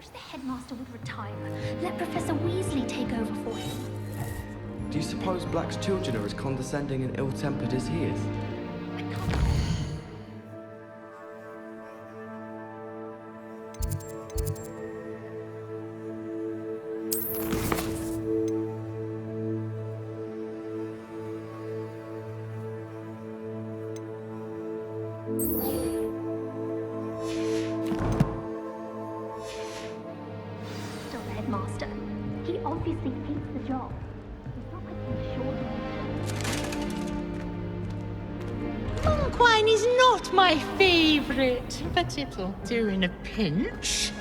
wish the headmaster would retire. Let Professor Weasley take over for him. Do you suppose Black's children are as condescending and ill-tempered as he is? I can't... Still the headmaster. He obviously hates the job. He's not like he's sure. Monk wine is not my favourite, but it'll do in a pinch.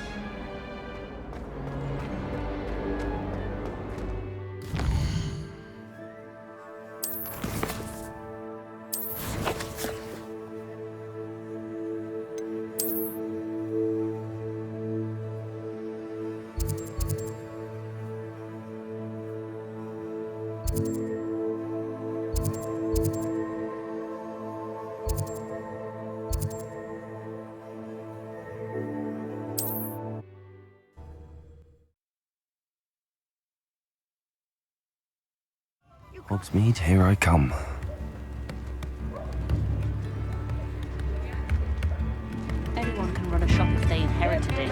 Hogsmeade, here I come. Anyone can run a shop if they inherited it.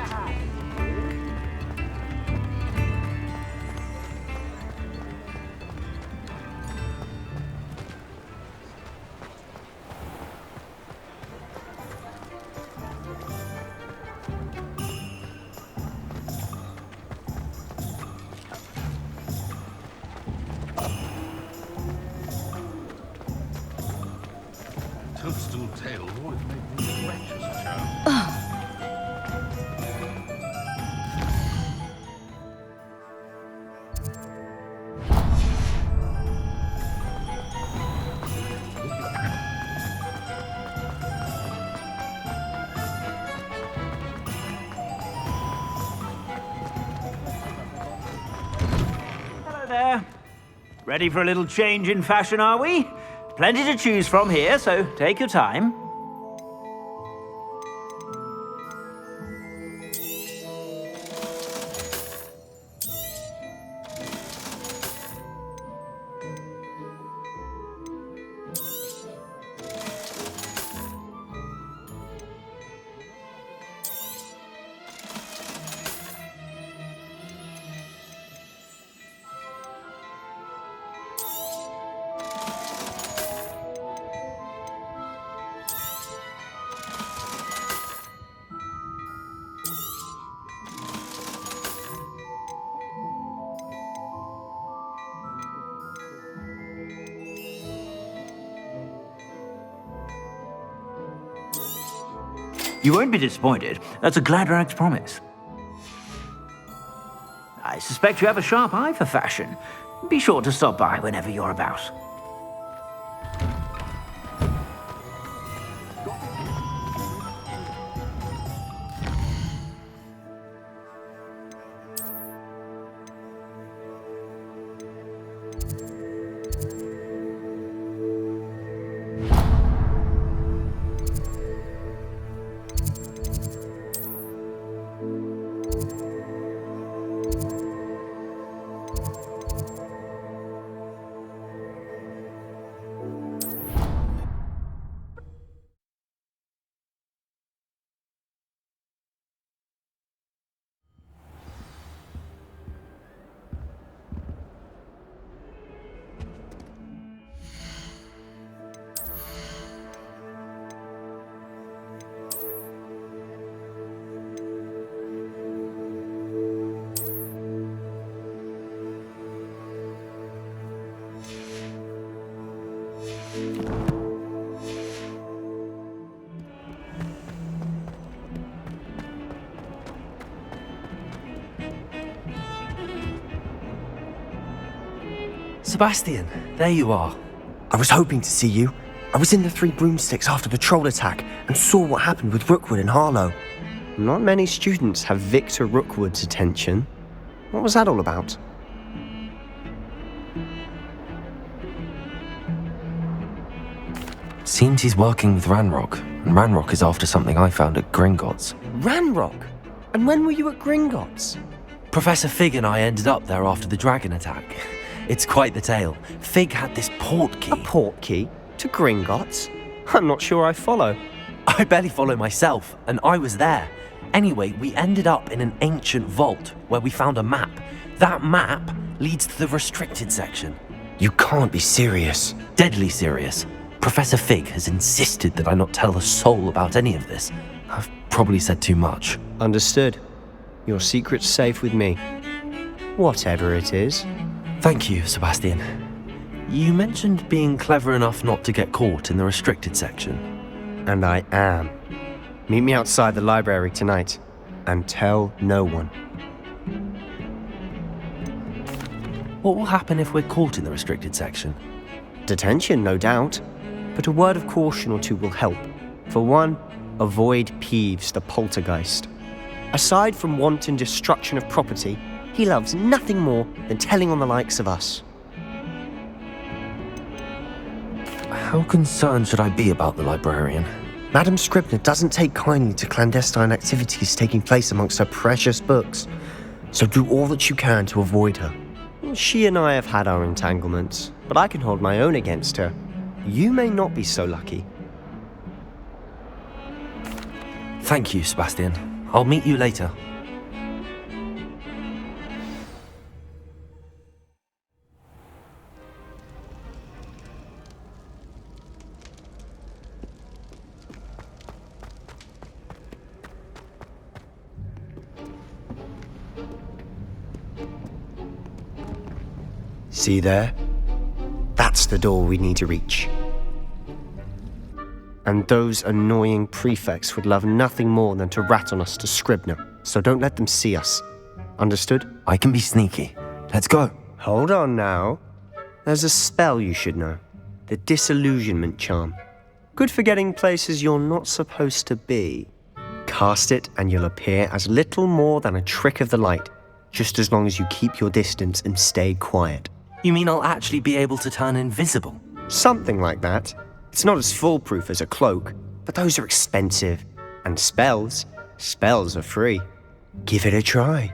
Toadstool tail always made me wretched, child. Hello there. Ready for a little change in fashion, are we? Plenty to choose from here, so take your time. You won't be disappointed. That's a Gladrag's promise. I suspect you have a sharp eye for fashion. Be sure to stop by whenever you're about. Sebastian, there you are. I was hoping to see you. I was in the Three Broomsticks after the troll attack and saw what happened with Rookwood and Harlow. Not many students have Victor Rookwood's attention. What was that all about? Seems he's working with Ranrock, and Ranrock is after something I found at Gringotts. Ranrock? And when were you at Gringotts? Professor Fig and I ended up there after the dragon attack. It's quite the tale. Fig had this port key. A port key? To Gringotts? I'm not sure I follow. I barely follow myself, and I was there. Anyway, we ended up in an ancient vault where we found a map. That map leads to the restricted section. You can't be serious. Deadly serious. Professor Fig has insisted that I not tell a soul about any of this. I've probably said too much. Understood. Your secret's safe with me. Whatever it is. Thank you, Sebastian. You mentioned being clever enough not to get caught in the restricted section. And I am. Meet me outside the library tonight. And tell no one. What will happen if we're caught in the restricted section? Detention, no doubt. But a word of caution or two will help. For one, avoid Peeves the poltergeist. Aside from wanton destruction of property, he loves nothing more than telling on the likes of us. How concerned should I be about the librarian? Madam Scribner doesn't take kindly to clandestine activities taking place amongst her precious books, so do all that you can to avoid her. She and I have had our entanglements, but I can hold my own against her. You may not be so lucky. Thank you, Sebastian. I'll meet you later. See there? That's the door we need to reach. And those annoying prefects would love nothing more than to rat on us to Scribner, so don't let them see us. Understood? I can be sneaky. Let's go. Hold on now. There's a spell you should know. The Disillusionment Charm. Good for getting places you're not supposed to be. Cast it and you'll appear as little more than a trick of the light, just as long as you keep your distance and stay quiet. You mean I'll actually be able to turn invisible? Something like that. It's not as foolproof as a cloak, but those are expensive. And spells are free. Give it a try.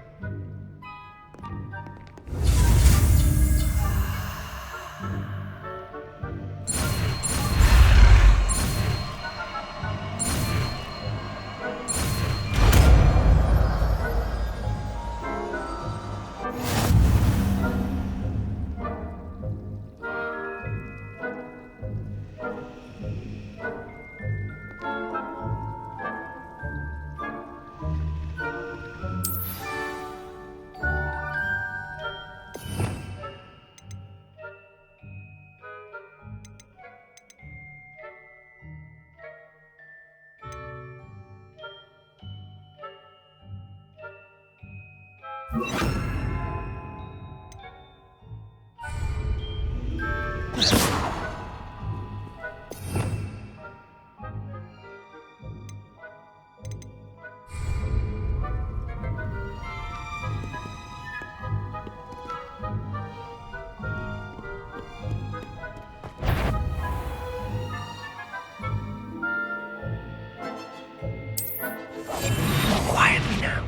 Quietly now.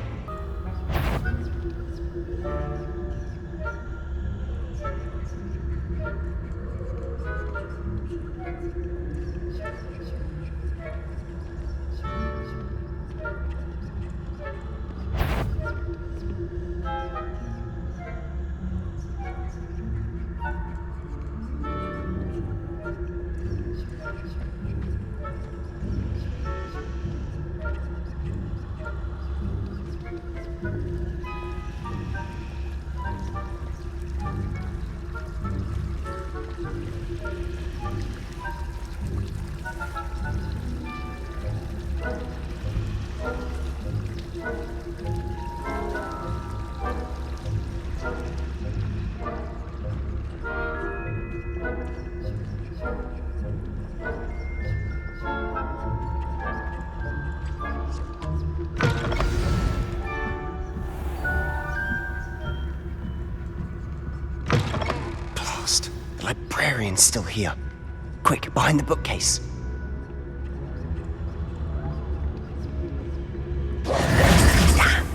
The librarian's still here. Quick, behind the bookcase. Damn.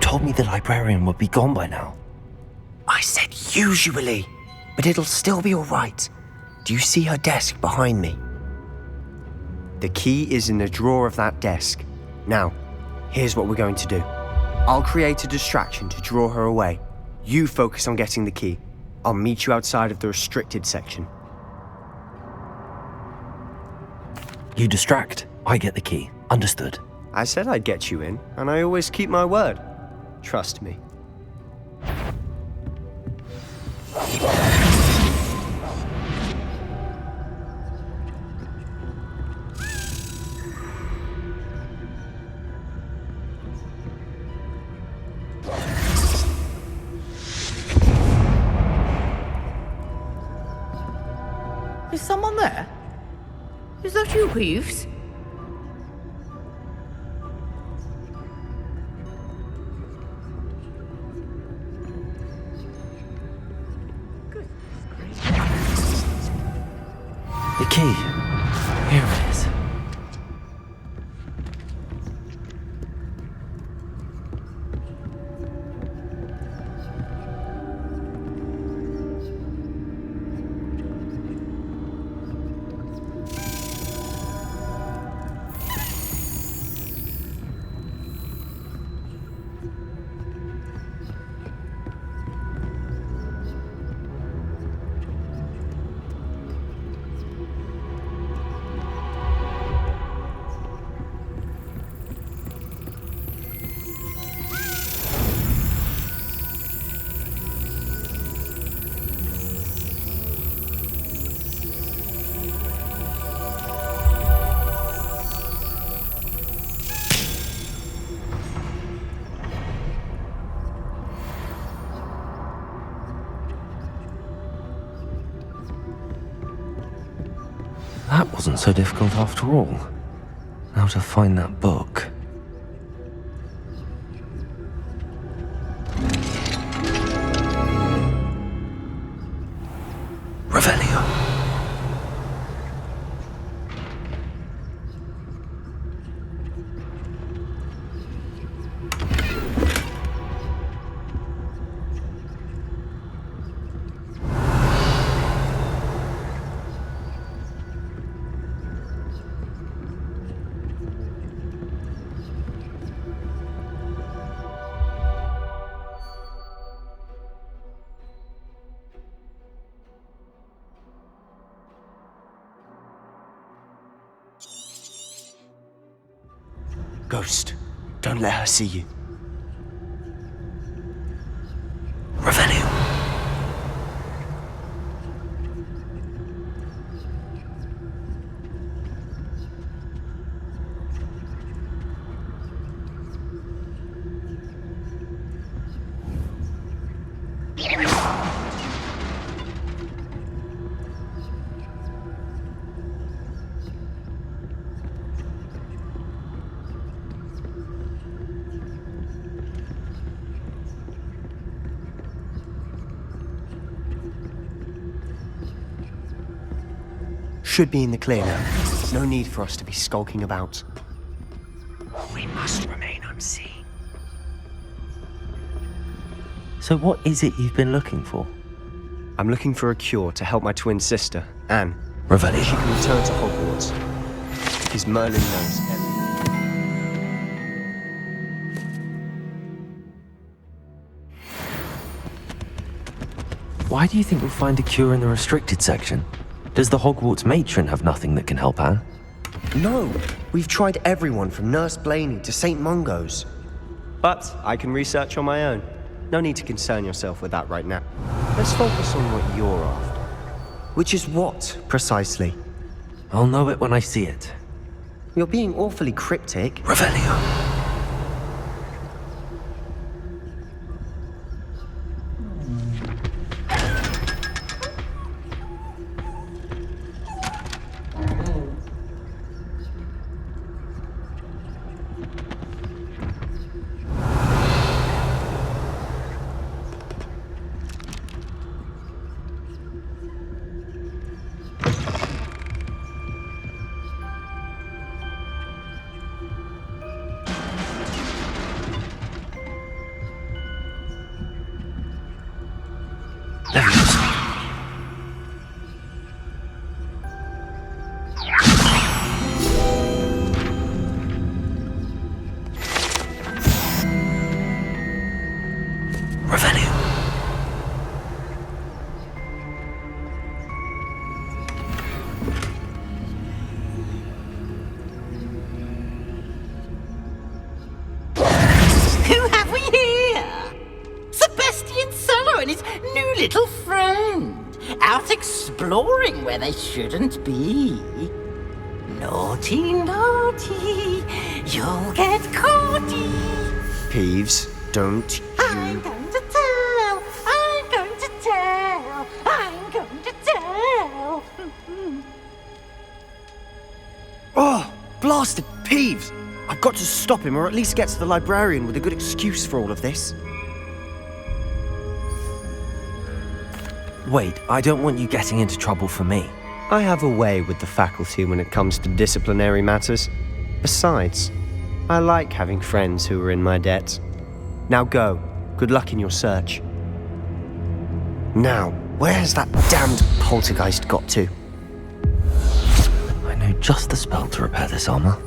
told me the librarian would be gone by now. I said usually, but it'll still be all right. Do you see her desk behind me? The key is in the drawer of that desk. Now, here's what we're going to do. I'll create a distraction to draw her away. You focus on getting the key. I'll meet you outside of the restricted section. You distract, I get the key. Understood. I said I'd get you in, and I always keep my word. Trust me. Is someone there? Is that you, Peeves? The key. Here it is. That wasn't so difficult after all. Now to find that book. Revelio. Ghost, don't let her see you. Revelio. Should be in the clear now. No need for us to be skulking about. We must remain unseen. So what is it you've been looking for? I'm looking for a cure to help my twin sister, Anne. Revelio. She can return to Hogwarts. Because Merlin knows everything. Why do you think we'll find a cure in the restricted section? Does the Hogwarts matron have nothing that can help Anne? No, we've tried everyone from Nurse Blaney to St. Mungo's. But I can research on my own. No need to concern yourself with that right now. Let's focus on what you're after. Which is what, precisely? I'll know it when I see it. You're being awfully cryptic. Revelio. little friend, out exploring where they shouldn't be. Naughty, naughty, you'll get caughty. Peeves, don't I'm you... going to tell, I'm going to tell, I'm going to tell. Oh, blasted Peeves! I've got to stop him, or at least get to the librarian with a good excuse for all of this. Wait, I don't want you getting into trouble for me. I have a way with the faculty when it comes to disciplinary matters. Besides, I like having friends who are in my debt. Now go. Good luck in your search. Now, where's that damned poltergeist got to? I know just the spell to repair this armor.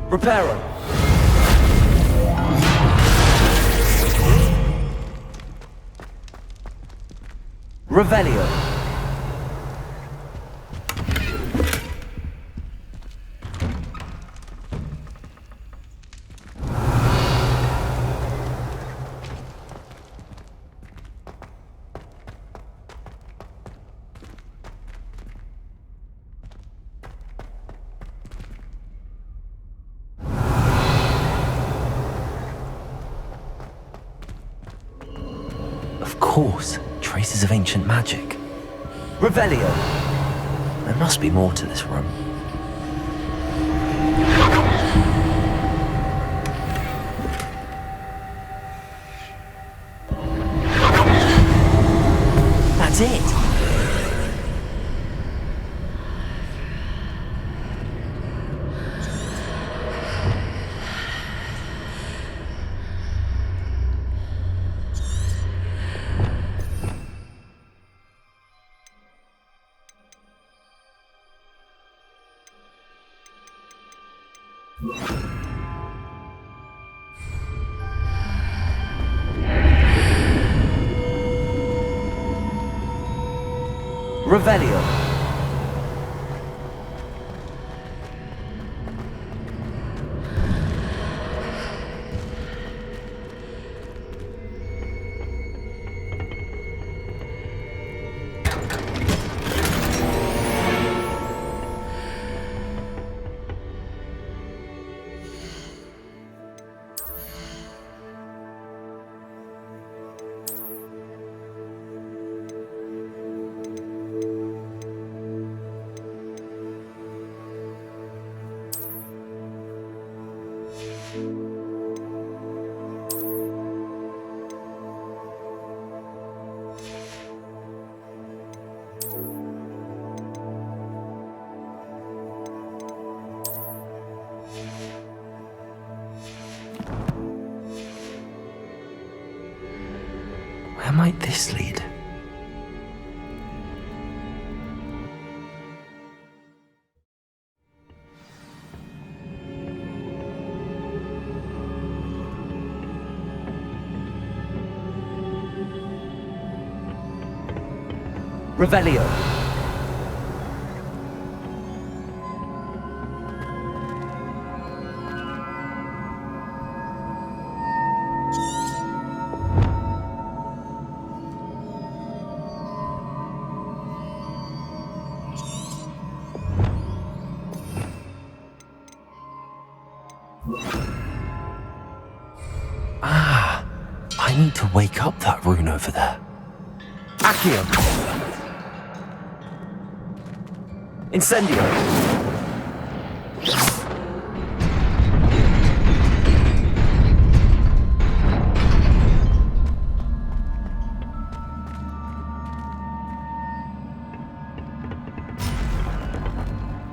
Reparo! Revelio! Of course, traces of ancient magic. Revelio! There must be more to this room. That's it! Revelio. Where might this lead? Revelio. Ah, I need to wake up that rune over there. Accio. Incendio.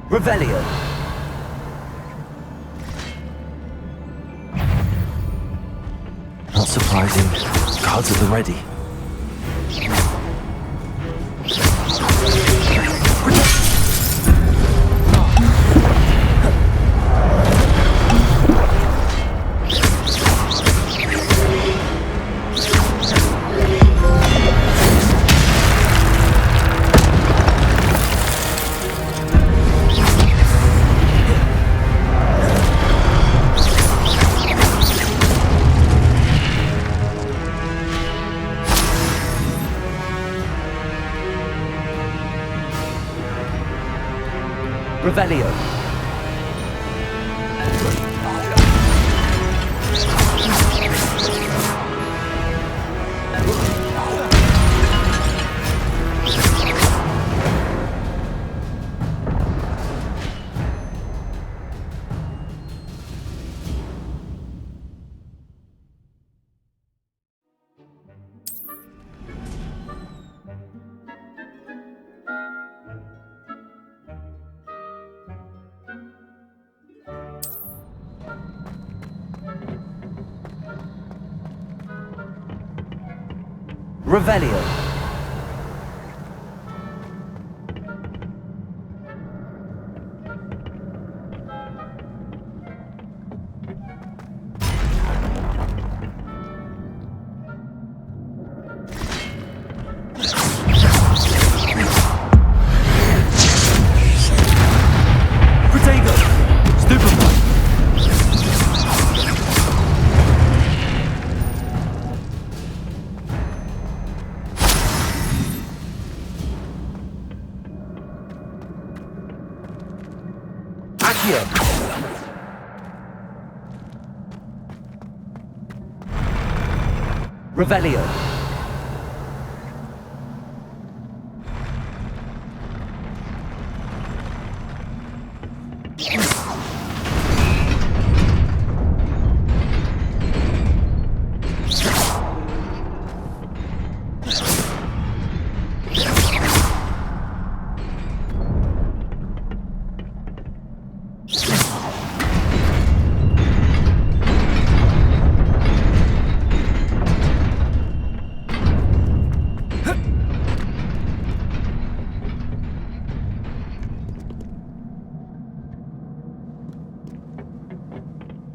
Revelio. Not surprising. Cards at the ready. Revelio. Revelio. Protego. Stupefy. Accio. Revelio.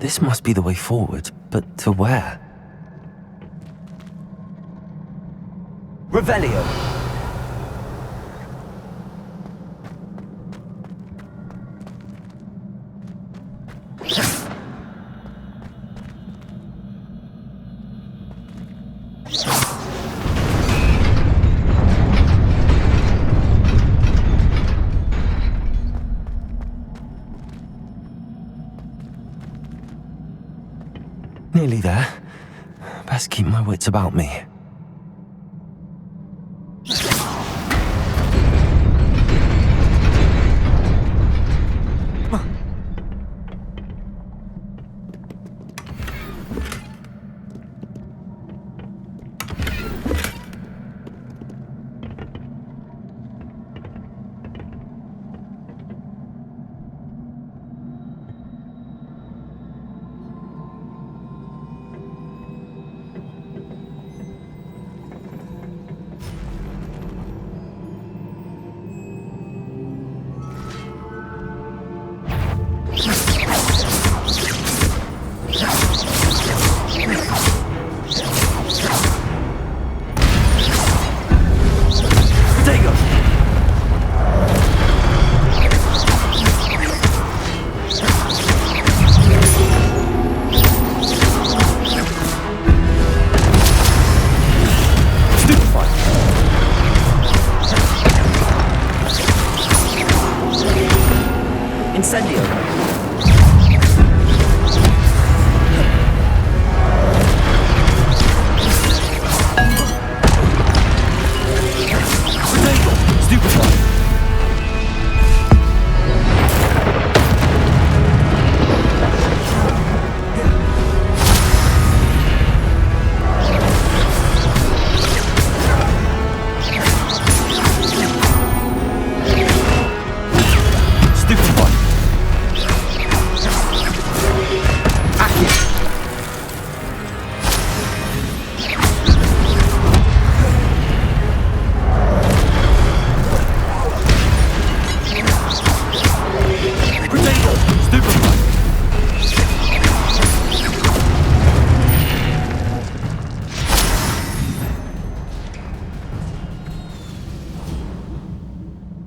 This must be the way forward, but to where? Revelio. Nearly there. Best keep my wits about me. Incendio. Stupefy.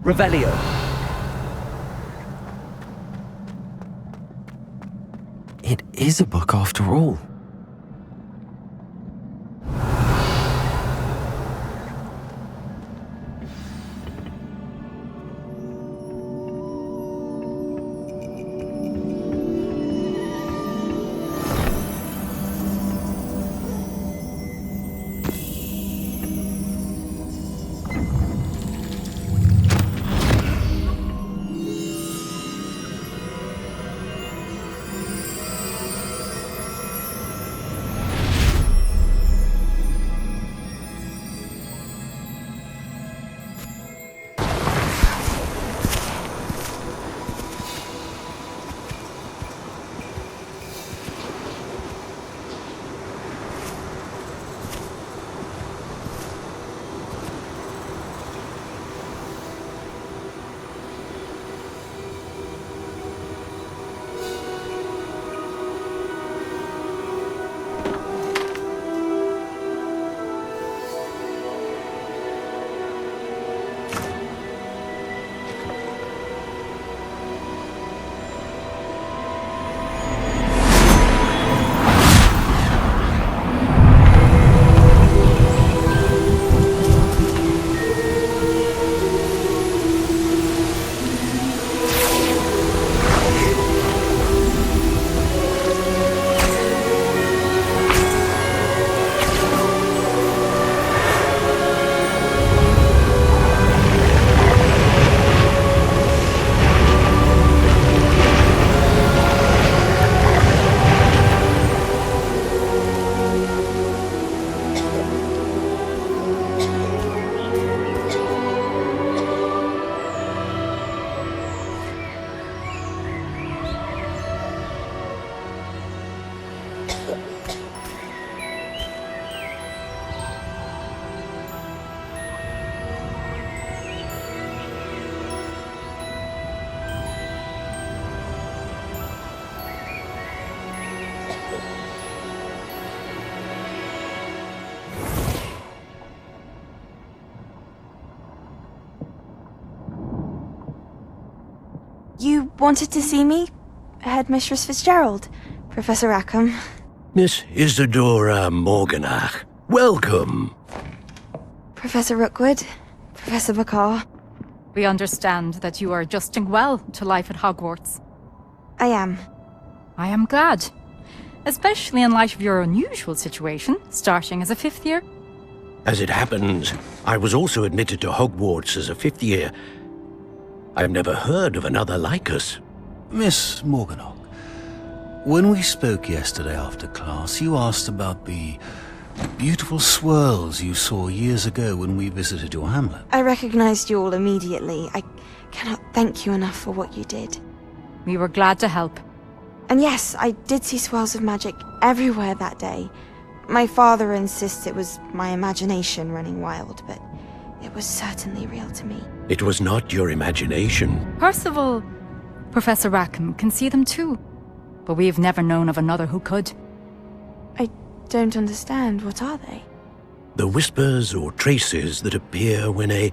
Revelio. It is a book after all. You wanted to see me? Headmistress Fitzgerald? Professor Rackham? Miss Isadora Morganach, welcome. Professor Rookwood? Professor Bakar? We understand that you are adjusting well to life at Hogwarts. I am. I am glad. Especially in light of your unusual situation, starting as a 5th year. As it happens, I was also admitted to Hogwarts as a 5th year. I've never heard of another like us. Miss Morganach, when we spoke yesterday after class, you asked about the beautiful swirls you saw years ago when we visited your hamlet. I recognized you all immediately. I cannot thank you enough for what you did. We were glad to help. And yes, I did see swirls of magic everywhere that day. My father insists it was my imagination running wild, but it was certainly real to me. It was not your imagination. Percival, Professor Rackham can see them too. But we've never known of another who could. I don't understand. What are they? The whispers or traces that appear when a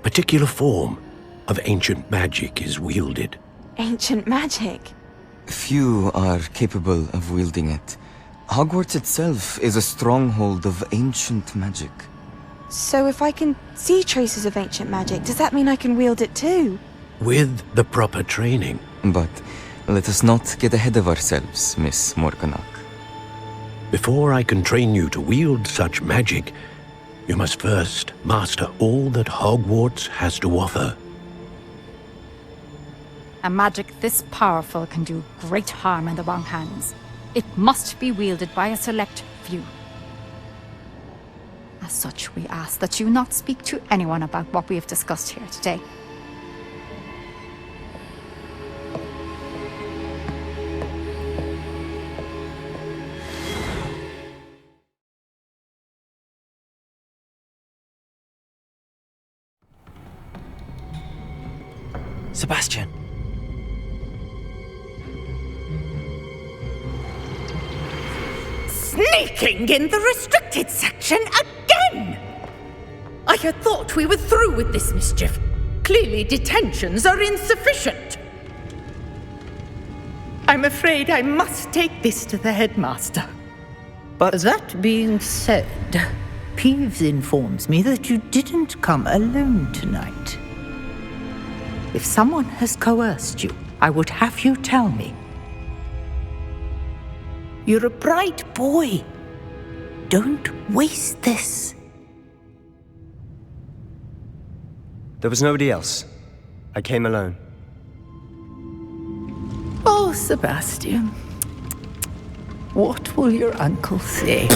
particular form of ancient magic is wielded. Ancient magic? Few are capable of wielding it. Hogwarts itself is a stronghold of ancient magic. So if I can see traces of ancient magic, does that mean I can wield it too? With the proper training. But let us not get ahead of ourselves, Miss Morganach. Before I can train you to wield such magic, you must first master all that Hogwarts has to offer. A magic this powerful can do great harm in the wrong hands. It must be wielded by a select few. As such, we ask that you not speak to anyone about what we have discussed here today. Sebastian. Sneaking in the restricted section again! I had thought we were through with this mischief. Clearly detentions are insufficient. I'm afraid I must take this to the headmaster. But that being said, Peeves informs me that you didn't come alone tonight. If someone has coerced you, I would have you tell me. You're a bright boy. Don't waste this. There was nobody else. I came alone. Oh, Sebastian. What will your uncle say?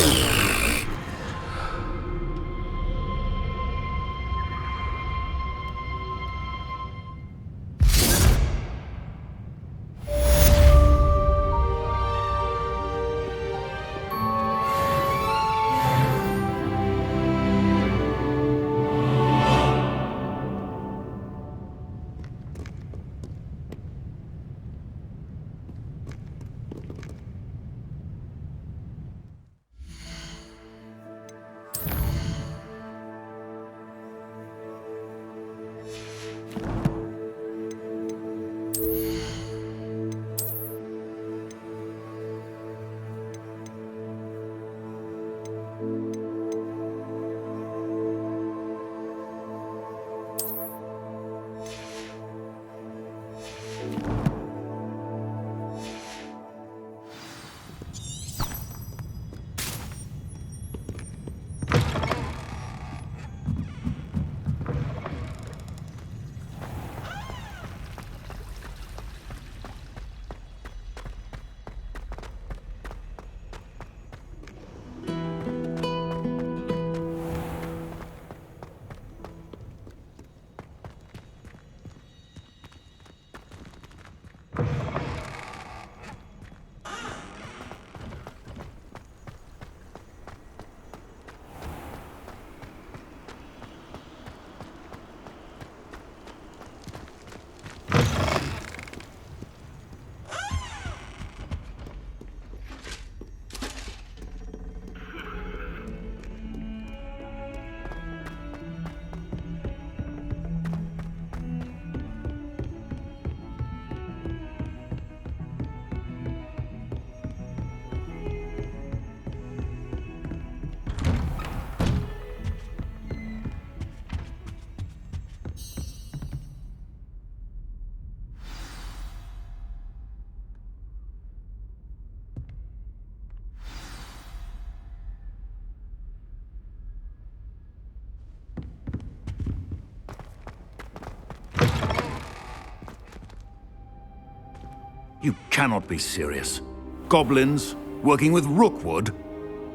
You cannot be serious. Goblins working with Rookwood?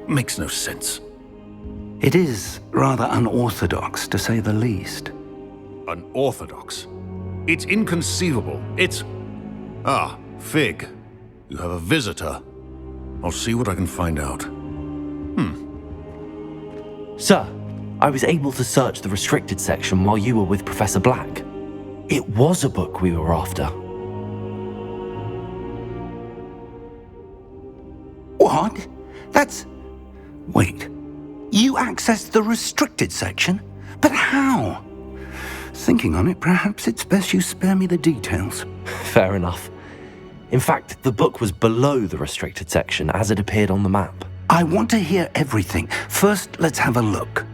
Makes no sense. It is rather unorthodox, to say the least. Unorthodox? It's inconceivable. It's... Ah, Fig. You have a visitor. I'll see what I can find out. Sir, I was able to search the restricted section while you were with Professor Black. It was a book we were after. What? That's... Wait. You accessed the restricted section? But how? Thinking on it, perhaps it's best you spare me the details. Fair enough. In fact, the book was below the restricted section as it appeared on the map. I want to hear everything. First, let's have a look.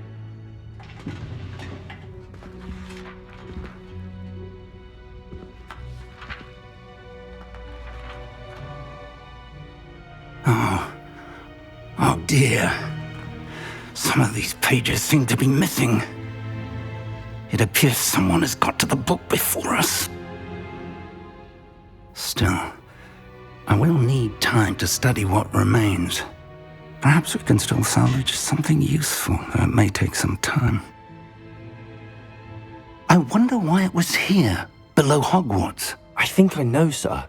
Oh dear. Some of these pages seem to be missing. It appears someone has got to the book before us. Still, I will need time to study what remains. Perhaps we can still salvage something useful, though it may take some time. I wonder why it was here, below Hogwarts. I think I know, sir.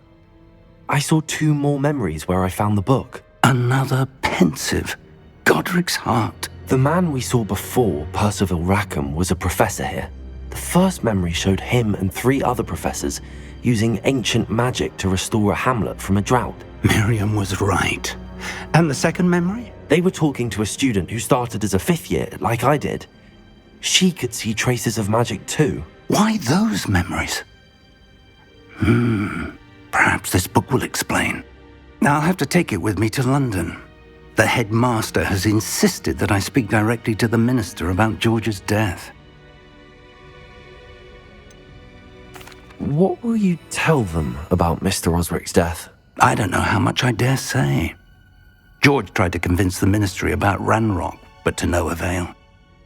I saw 2 more memories where I found the book. Another pensive. Godric's heart. The man we saw before, Percival Rackham, was a professor here. The first memory showed him and 3 other professors using ancient magic to restore a hamlet from a drought. Miriam was right. And the second memory? They were talking to a student who started as a 5th year, like I did. She could see traces of magic too. Why those memories? Perhaps this book will explain. I'll have to take it with me to London. The headmaster has insisted that I speak directly to the minister about George's death. What will you tell them about Mr. Osric's death? I don't know how much I dare say. George tried to convince the ministry about Ranrock, but to no avail.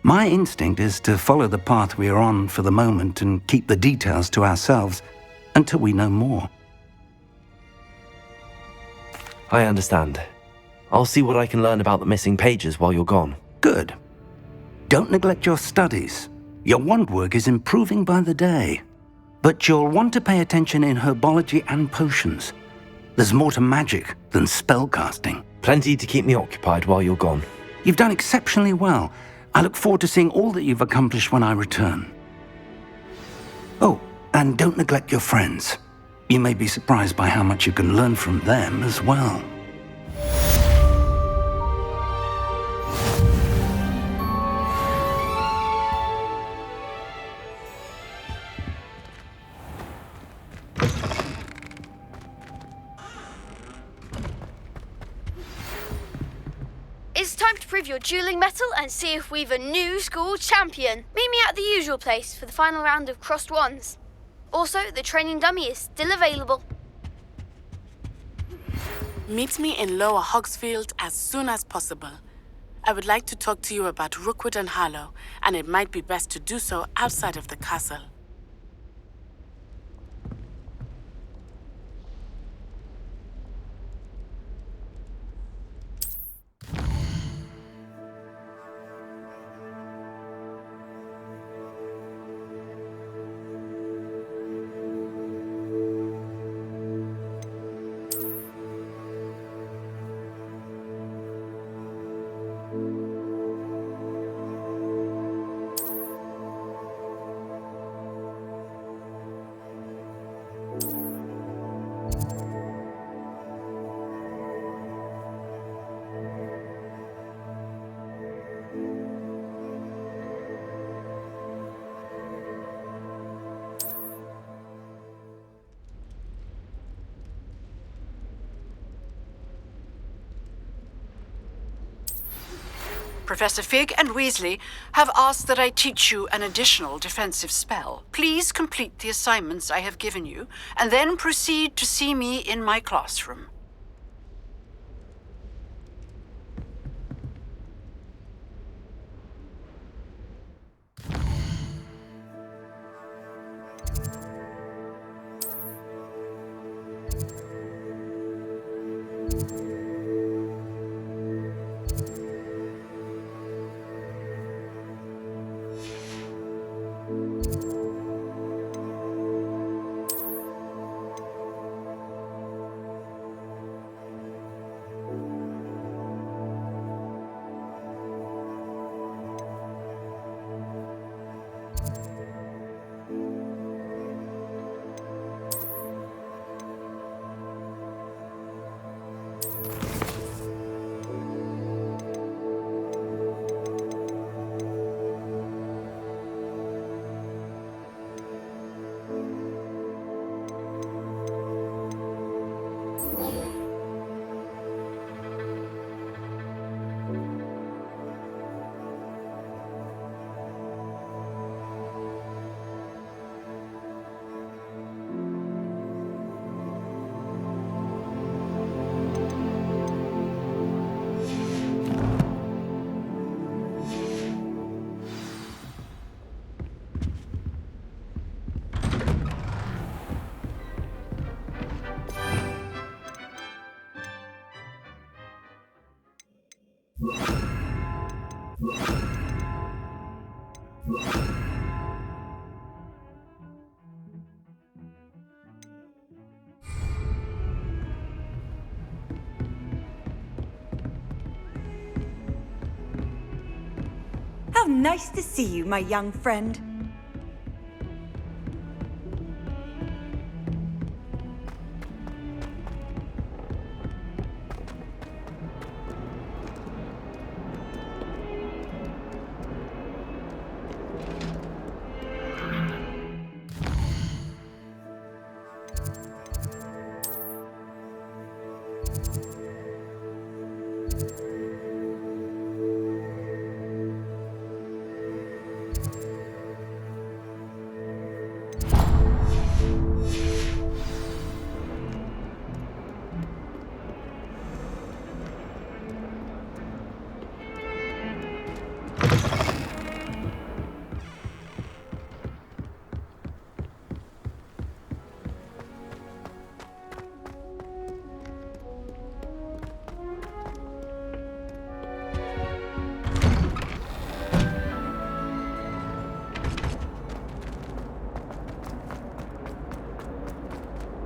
My instinct is to follow the path we are on for the moment and keep the details to ourselves until we know more. I understand. I'll see what I can learn about the missing pages while you're gone. Good. Don't neglect your studies. Your wand work is improving by the day. But you'll want to pay attention in herbology and potions. There's more to magic than spellcasting. Plenty to keep me occupied while you're gone. You've done exceptionally well. I look forward to seeing all that you've accomplished when I return. Oh, and don't neglect your friends. You may be surprised by how much you can learn from them as well. It's time to prove your dueling mettle and see if we've a new school champion. Meet me at the usual place for the final round of crossed wands. Also, the training dummy is still available. Meet me in Lower Hogsfield as soon as possible. I would like to talk to you about Rookwood and Harlow, and it might be best to do so outside of the castle. Professor Fig and Weasley have asked that I teach you an additional defensive spell. Please complete the assignments I have given you, and then proceed to see me in my classroom. How nice to see you, my young friend.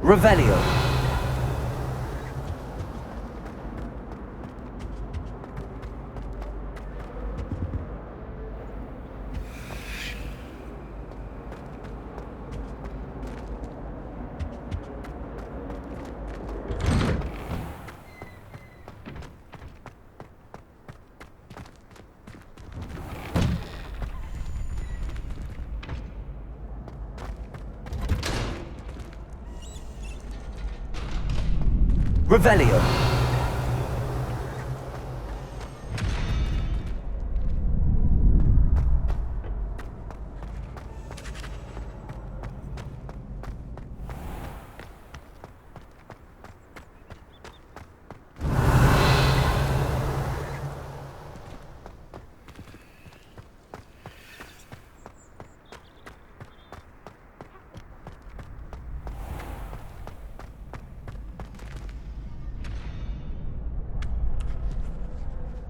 Revelio. Revelio.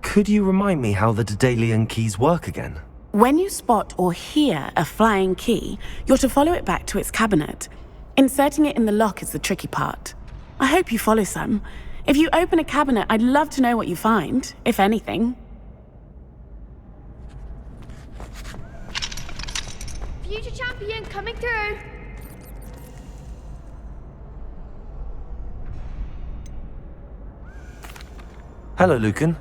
Could you remind me how the Daedalian keys work again? When you spot or hear a flying key, you're to follow it back to its cabinet. Inserting it in the lock is the tricky part. I hope you follow some. If you open a cabinet, I'd love to know what you find, if anything. Future champion coming through. Hello, Lucan.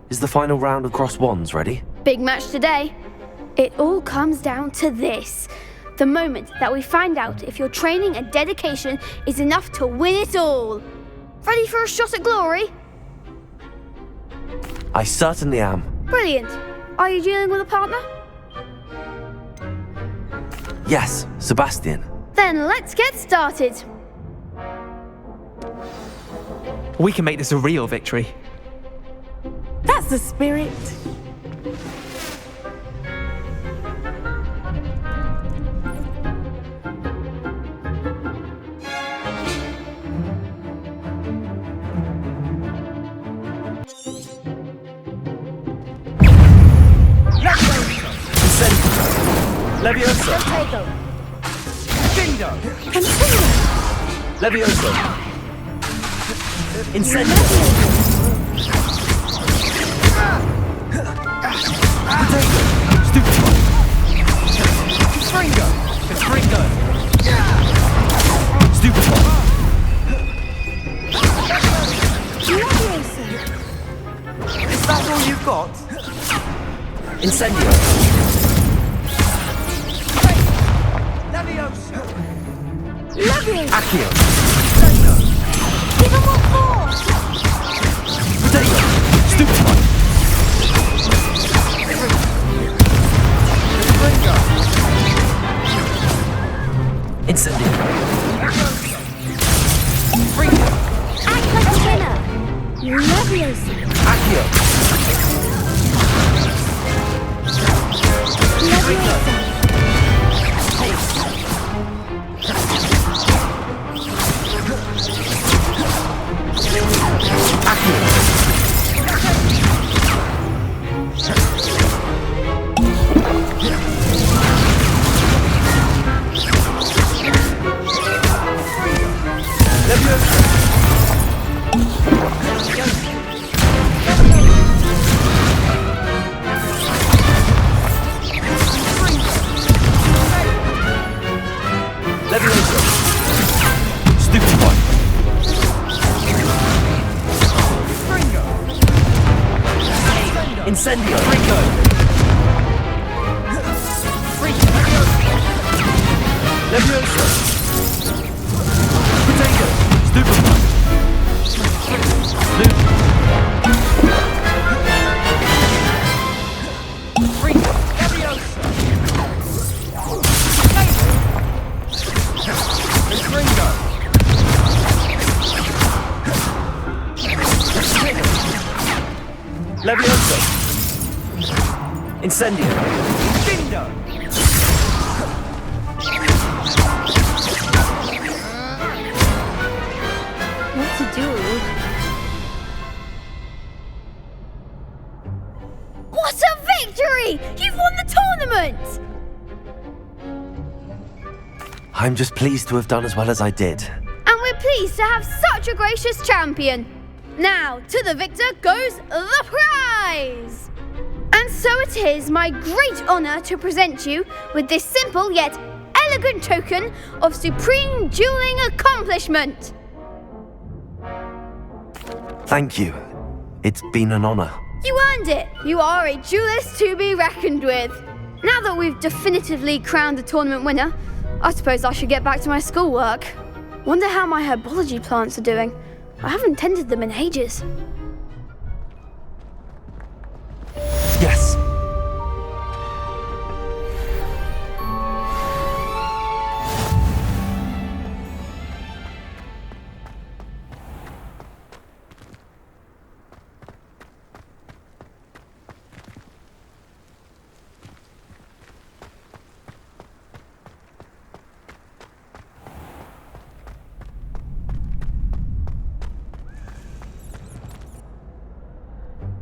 Is the final round of Cross Wands ready? Big match today. It all comes down to this. The moment that we find out if your training and dedication is enough to win it all. Ready for a shot at glory? I certainly am. Brilliant. Are you dealing with a partner? Yes, Sebastian. Then let's get started. We can make this a real victory. That's the spirit. Leviosa. Dingo. Leviosa. Incendio. Fringo. Fringo. Stupefy. Is that all you've got? Incendio. Leviosa. Accio. Give him more force. Potato. Stupefy. Incendio. Fringo. Act like a winner. Leviosa. Accio. Leviosa. Accio. Incendio! Fringo! Leviosa! Potato! Stupefy! Fringo! Leviosa! Fringo! Leviosa! Incendio! Dindo! What to do? What a victory! You've won the tournament! I'm just pleased to have done as well as I did. And we're pleased to have such a gracious champion. Now, to the victor goes the prize! And so it is my great honour to present you with this simple yet elegant token of supreme dueling accomplishment. Thank you. It's been an honor. You earned it. You are a duelist to be reckoned with. Now that we've definitively crowned the tournament winner, I suppose I should get back to my schoolwork. Wonder how my herbology plants are doing. I haven't tended them in ages. Yes.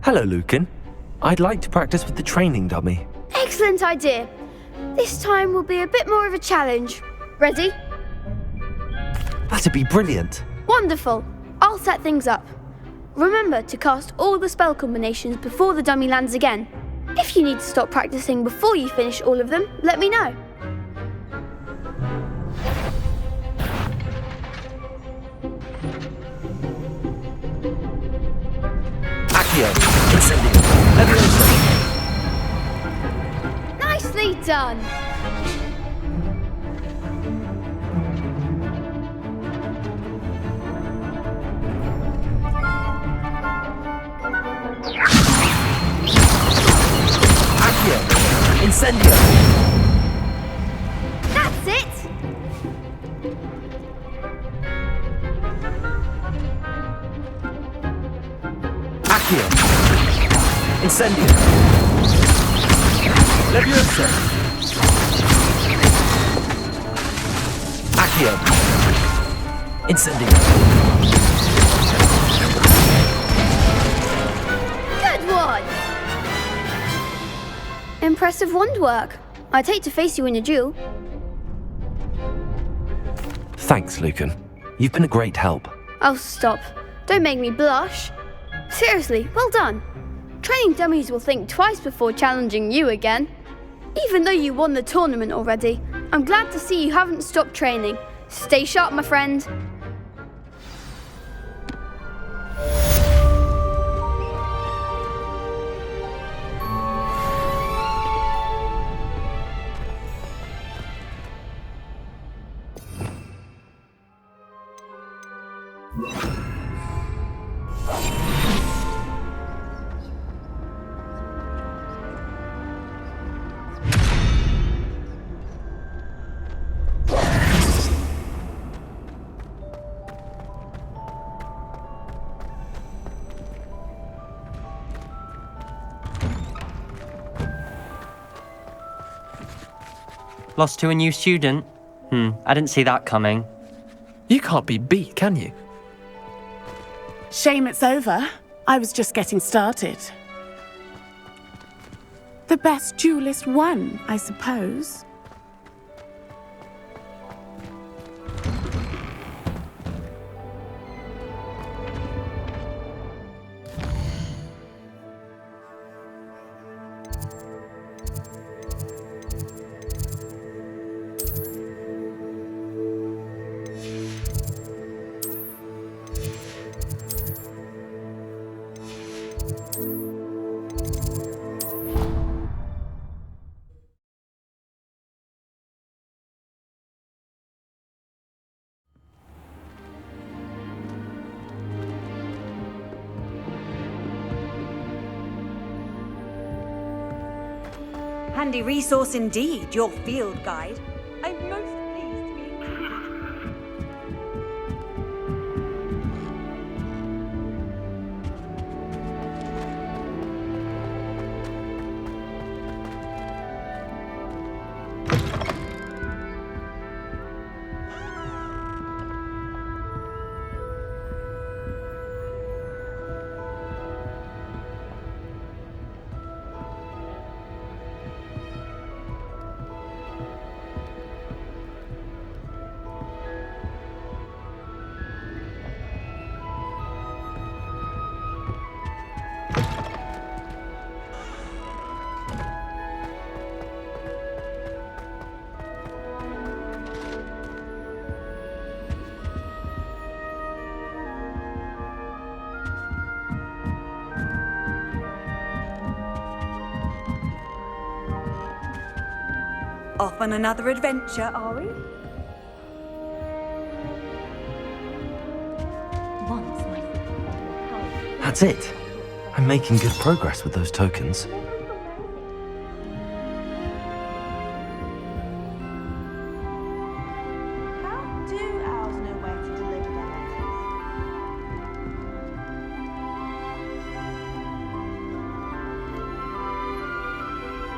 Hello, Lucan. I'd like to practice with the training dummy. Excellent idea. This time will be a bit more of a challenge. Ready? That'd be brilliant. Wonderful. I'll set things up. Remember to cast all the spell combinations before the dummy lands again. If you need to stop practicing before you finish all of them, let me know. Accio! Incendio! Leviosa! Nicely done. Accio! Incendio! That's it. Accio! Incendio! Leviosa! Accio! Incendio! Good one. Impressive wand work. I'd hate to face you in a duel. Thanks, Lucan. You've been a great help. Oh, stop. Don't make me blush. Seriously, well done. Training dummies will think twice before challenging you again. Even though you won the tournament already, I'm glad to see you haven't stopped training. Stay sharp, my friend. Lost to a new student? I didn't see that coming. You can't be beat, can you? Shame it's over. I was just getting started. The best duelist won, I suppose. Handy resource indeed, your field guide. I'm most pleased to be included. Off on another adventure, are we? That's it. I'm making good progress with those tokens.